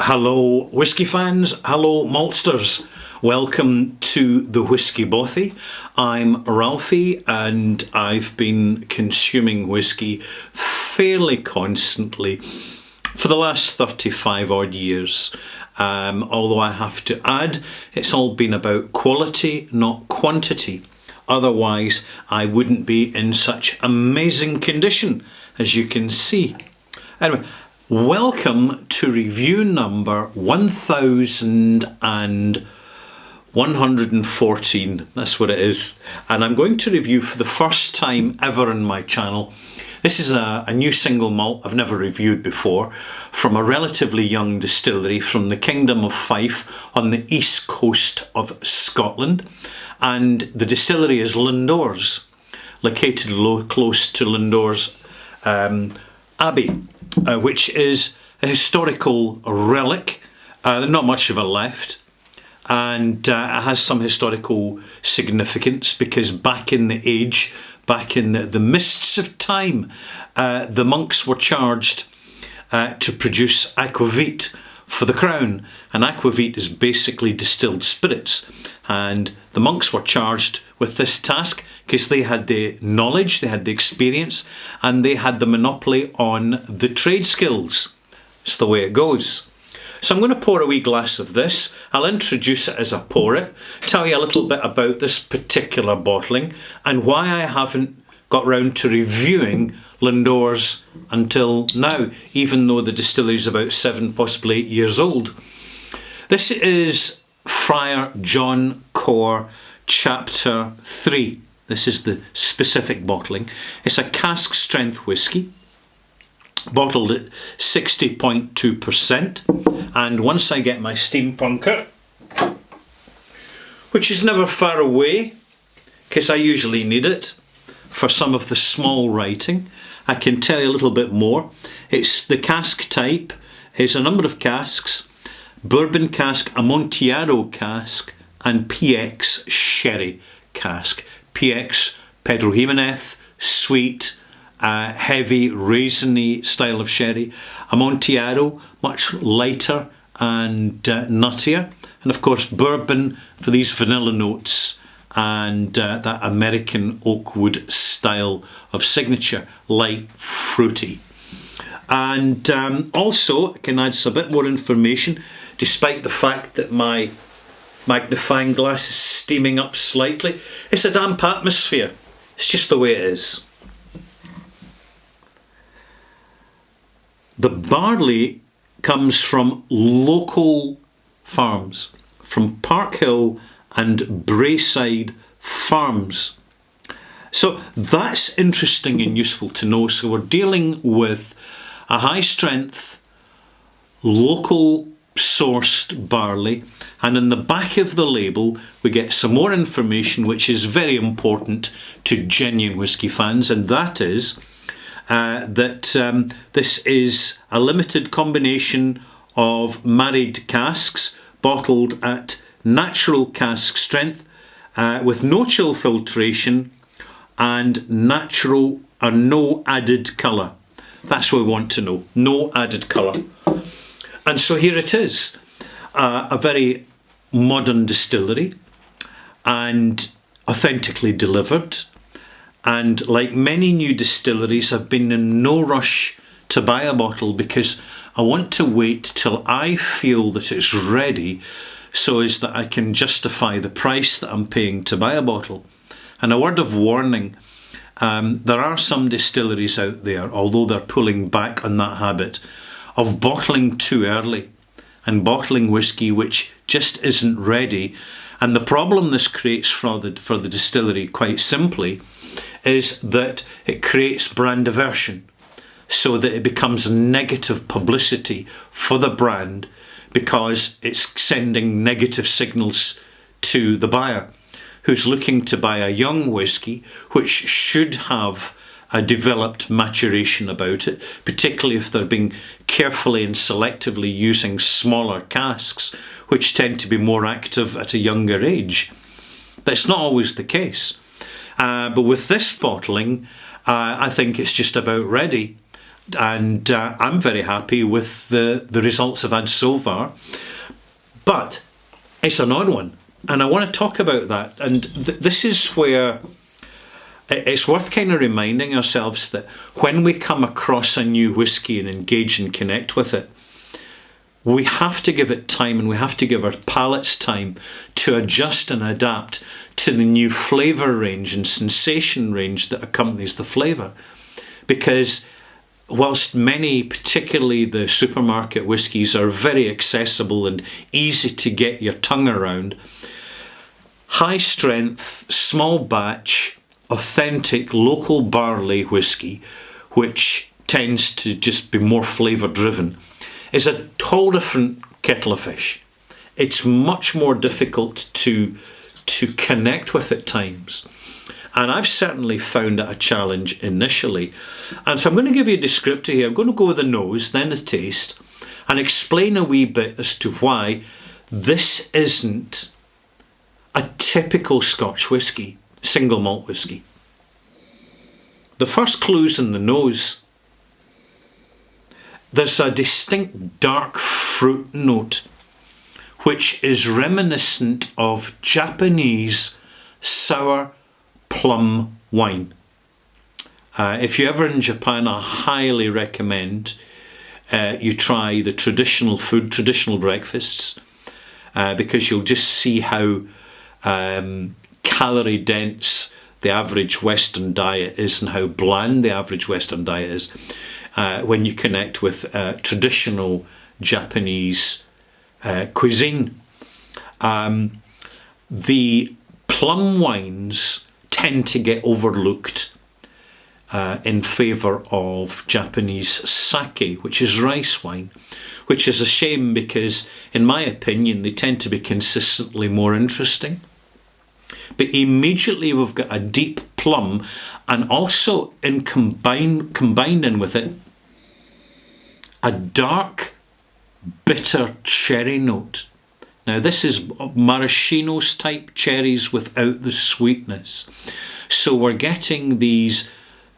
Hello whisky fans, hello maltsters. Welcome to the Whisky Bothy. I'm Ralphie and I've been consuming whisky fairly constantly for the last 35 odd years. Although I have to add, it's all been about quality, not quantity. Otherwise, I wouldn't be in such amazing condition, as you can see. Anyway, welcome to review number 1114. That's what it is. And I'm going to review for the first time ever on my channel. This is a new single malt I've never reviewed before from a relatively young distillery from the Kingdom of Fife on the east coast of Scotland. And the distillery is Lindores, located close to Lindores Abbey, which is a historical relic. Not much of it left. And it has some historical significance because back in the age, back in the mists of time, the monks were charged to produce aquavit for the crown. And aquavit is basically distilled spirits. And the monks were charged with this task because they had the knowledge, they had the experience, and they had the monopoly on the trade skills. It's the way it goes. So I'm going to pour a wee glass of this. I'll introduce it as I pour it, tell you a little bit about this particular bottling and why I haven't got round to reviewing Lindores until now, even though the distillery is about 7, possibly 8 years old. This is Friar John Core Chapter 3. This is the specific bottling. It's a cask strength whisky, bottled at 60.2%. And once I get my steampunker, which is never far away, because I usually need it for some of the small writing, I can tell you a little bit more. It's the cask type, it's a number of casks: bourbon cask, Amontillado cask, and PX sherry cask. PX, Pedro Jimenez, sweet, heavy, raisiny style of sherry. Amontillado, much lighter and nuttier. And of course, bourbon for these vanilla notes and that American oak wood style of signature, light, fruity. And also, I can add a bit more information, despite the fact that my magnifying glass is steaming up slightly. It's a damp atmosphere. It's just the way it is. The barley comes from local farms, from Parkhill and Braeside farms. So that's interesting and useful to know. So we're dealing with a high strength, local sourced barley, and in the back of the label we get some more information which is very important to genuine whisky fans, and that is that this is a limited combination of married casks bottled at natural cask strength with no chill filtration and natural or no added colour. That's what we want to know, no added colour. And so here it is, a very modern distillery and authentically delivered. And like many new distilleries, I've been in no rush to buy a bottle because I want to wait till I feel that it's ready so as that I can justify the price that I'm paying to buy a bottle. And a word of warning, there are some distilleries out there, although they're pulling back on that habit, of bottling too early and bottling whisky which just isn't ready. And the problem this creates for the distillery, quite simply, is that it creates brand aversion, so that it becomes negative publicity for the brand because it's sending negative signals to the buyer who's looking to buy a young whisky which should have a developed maturation about it, particularly if they're being carefully and selectively using smaller casks which tend to be more active at a younger age. But it's not always the case. But with this bottling, I think it's just about ready. And I'm very happy with the results I've had so far. But it's an odd one. And I want to talk about that. And this is where it's worth kind of reminding ourselves that when we come across a new whisky and engage and connect with it, we have to give it time, and we have to give our palates time to adjust and adapt to the new flavour range and sensation range that accompanies the flavour. Because whilst many, particularly the supermarket whiskies, are very accessible and easy to get your tongue around, high strength, small batch, authentic local barley whisky, which tends to just be more flavour driven, is a whole different kettle of fish. It's much more difficult to connect with at times. And I've certainly found it a challenge initially. And so I'm going to give you a descriptor here. I'm going to go with the nose, then the taste, and explain a wee bit as to why this isn't a typical Scotch whisky, single malt whisky. The first clue's in the nose. There's a distinct dark fruit note, which is reminiscent of Japanese sour plum wine. If you're ever in Japan, I highly recommend you try the traditional food, traditional breakfasts, because you'll just see how calorie dense the average Western diet is and how bland the average Western diet is when you connect with traditional Japanese cuisine. The plum wines tend to get overlooked in favour of Japanese sake, which is rice wine, which is a shame because, in my opinion, they tend to be consistently more interesting. But immediately we've got a deep plum, and also combined in with it a dark, bitter cherry note. Now this is maraschino's type cherries without the sweetness. So we're getting these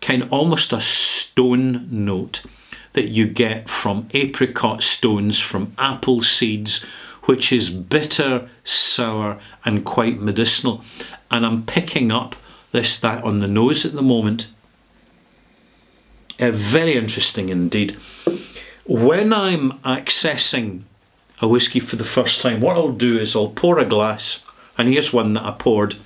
kind of almost a stone note that you get from apricot stones, from apple seeds, which is bitter, sour, and quite medicinal. And I'm picking up that on the nose at the moment. Very interesting indeed. When I'm accessing a whisky for the first time, what I'll do is I'll pour a glass, and here's one that I poured.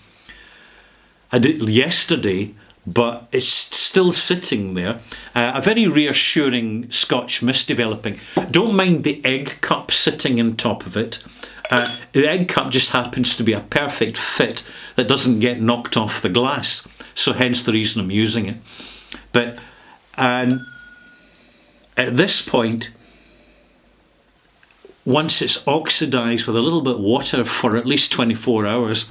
I did yesterday, but it's still sitting there. A very reassuring Scotch mist developing. Don't mind the egg cup sitting on top of it. The egg cup just happens to be a perfect fit that doesn't get knocked off the glass, so hence the reason I'm using it. But at this point, once it's oxidised with a little bit of water for at least 24 hours,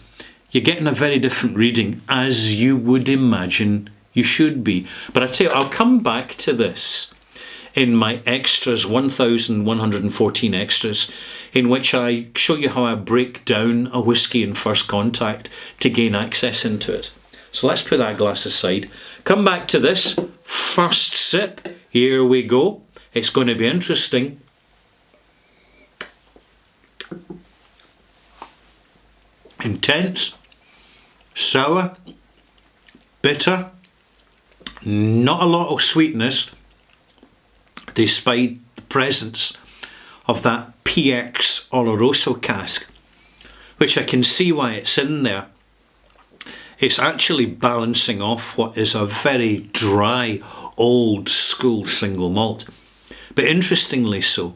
you're getting a very different reading, as you would imagine you should be. But I tell you, I'll come back to this in my extras, 1114 extras, in which I show you how I break down a whisky in first contact to gain access into it. So let's put that glass aside. Come back to this first sip. Here we go. It's going to be interesting. Intense, sour, bitter, not a lot of sweetness, despite the presence of that PX Oloroso cask, which I can see why it's in there. It's actually balancing off what is a very dry, old school single malt. But interestingly so,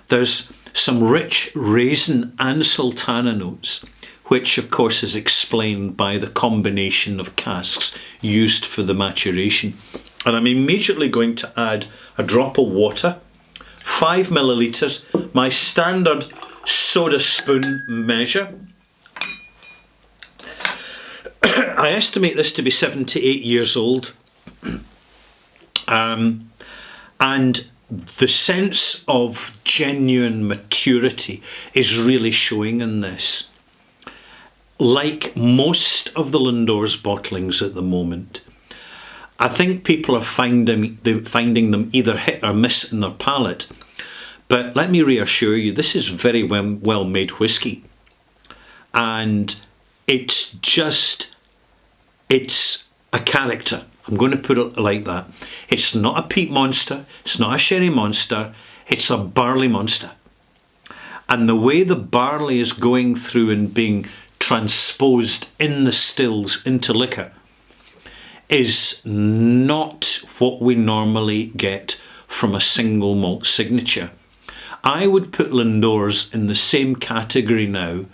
there's some rich raisin and sultana notes, which of course is explained by the combination of casks used for the maturation. And I'm immediately going to add a drop of water, 5 millilitres, my standard soda spoon measure. I estimate this to be 7 to 8 years old. And the sense of genuine maturity is really showing in this. Like most of the Lindores bottlings at the moment, I think people are finding them either hit or miss in their palate. But let me reassure you, this is very well made whisky. And it's a character. I'm going to put it like that. It's not a peat monster. It's not a sherry monster. It's a barley monster. And the way the barley is going through and being transposed in the stills into liquor is not what we normally get from a single malt signature. I would put Lindores in the same category now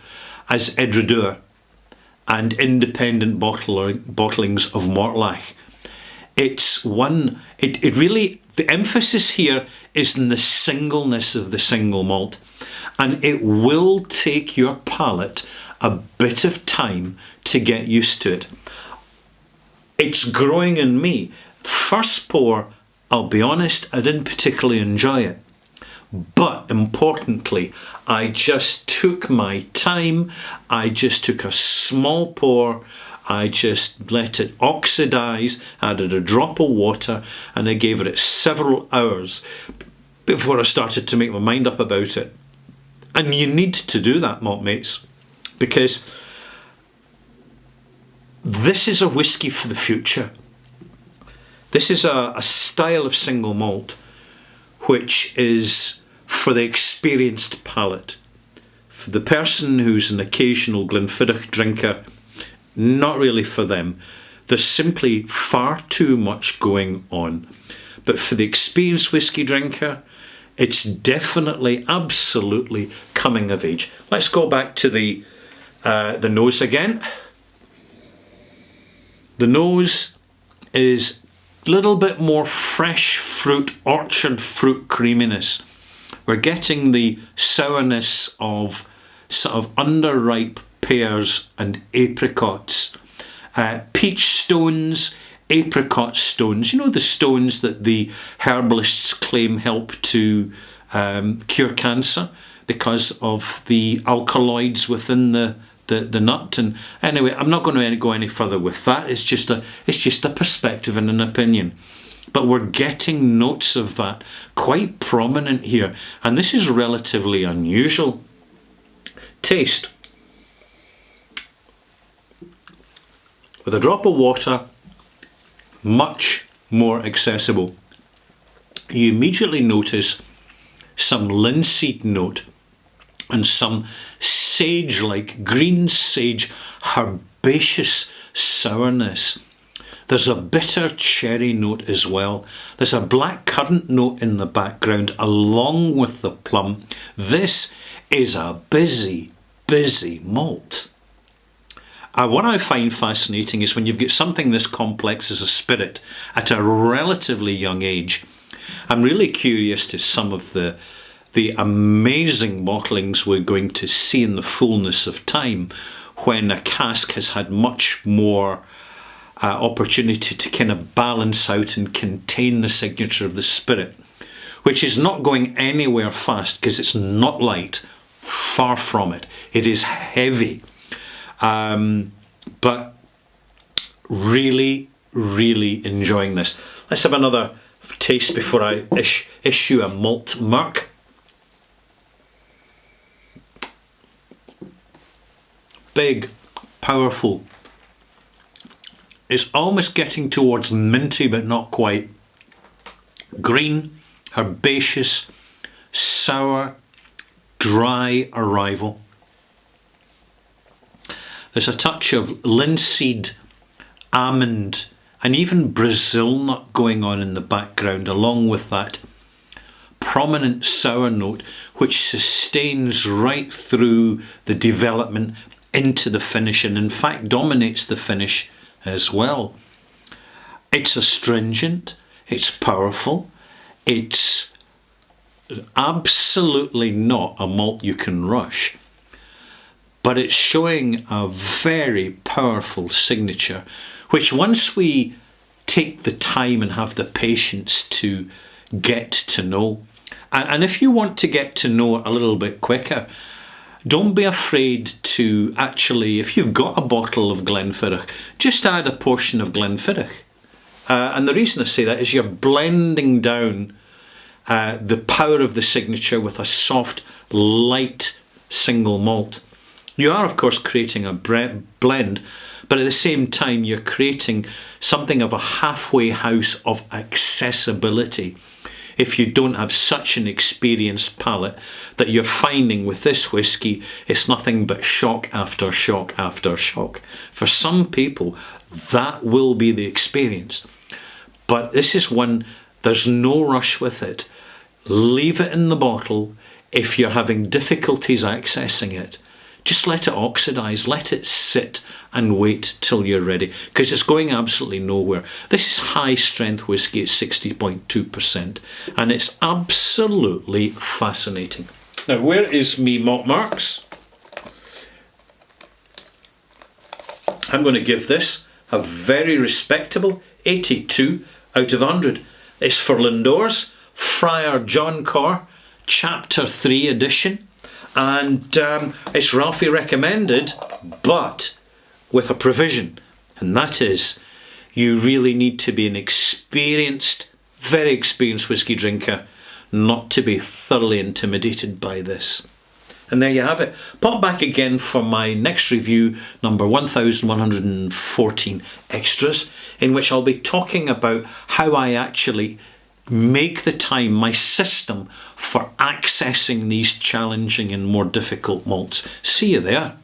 as Edredour and independent bottlings of Mortlach. It really, the emphasis here is in the singleness of the single malt, and it will take your palate a bit of time to get used to it. It's growing in me. First pour, I'll be honest, I didn't particularly enjoy it. But importantly, I just took my time. I just took a small pour. I just let it oxidize, added a drop of water, and I gave it several hours before I started to make my mind up about it. And you need to do that, malt mates, because this is a whisky for the future. This is a style of single malt which is for the experienced palate. For the person who's an occasional Glenfiddich drinker, not really for them. There's simply far too much going on. But for the experienced whisky drinker, it's definitely, absolutely coming of age. Let's go back to the nose again. The nose is a little bit more fresh fruit, orchard fruit creaminess. We're getting the sourness of sort of underripe pears and apricots. Peach stones, apricot stones. You know, the stones that the herbalists claim help to cure cancer because of the alkaloids within the nut. And anyway, I'm not going to go any further with that. It's just a perspective and an opinion. But we're getting notes of that quite prominent here. And this is relatively unusual. Taste. With a drop of water, much more accessible. You immediately notice some linseed note and some sage-like, green sage, herbaceous sourness. There's a bitter cherry note as well. There's a black currant note in the background along with the plum. This is a busy, busy malt. What I find fascinating is when you've got something this complex as a spirit at a relatively young age. I'm really curious to some of the amazing bottlings we're going to see in the fullness of time when a cask has had much more opportunity to kind of balance out and contain the signature of the spirit, which is not going anywhere fast because it's not light. Far from it. It is heavy. But really, really enjoying this. Let's have another taste before I issue a malt mark. Big, powerful. It's almost getting towards minty, but not quite. Green, herbaceous, sour, dry arrival. There's a touch of linseed, almond, and even Brazil nut going on in the background, along with that prominent sour note, which sustains right through the development into the finish, and in fact dominates the finish as well. It's astringent, it's powerful, it's absolutely not a malt you can rush. But it's showing a very powerful signature, which once we take the time and have the patience to get to know, and if you want to get to know it a little bit quicker, don't be afraid to actually, if you've got a bottle of Glenfiddich, just add a portion of Glenfiddich And the reason I say that is you're blending down the power of the signature with a soft, light single malt. You are, of course, creating a blend, but at the same time, you're creating something of a halfway house of accessibility. If you don't have such an experienced palate, that you're finding with this whisky, it's nothing but shock after shock after shock. For some people, that will be the experience. But this is one, there's no rush with it. Leave it in the bottle. If you're having difficulties accessing it, just let it oxidize, let it sit and wait till you're ready, because it's going absolutely nowhere. This is high strength whiskey at 60.2%, and it's absolutely fascinating. Now, where is me malt marks? I'm going to give this a very respectable 82 out of 100. It's for Lindores, Friar John Corr, Chapter 3 edition. And it's Ralphie recommended, but with a provision. And that is, you really need to be an experienced, very experienced whisky drinker not to be thoroughly intimidated by this. And there you have it. Pop back again for my next review, number 1114 Extras, in which I'll be talking about how I actually make the time, my system for accessing these challenging and more difficult malts. See you there.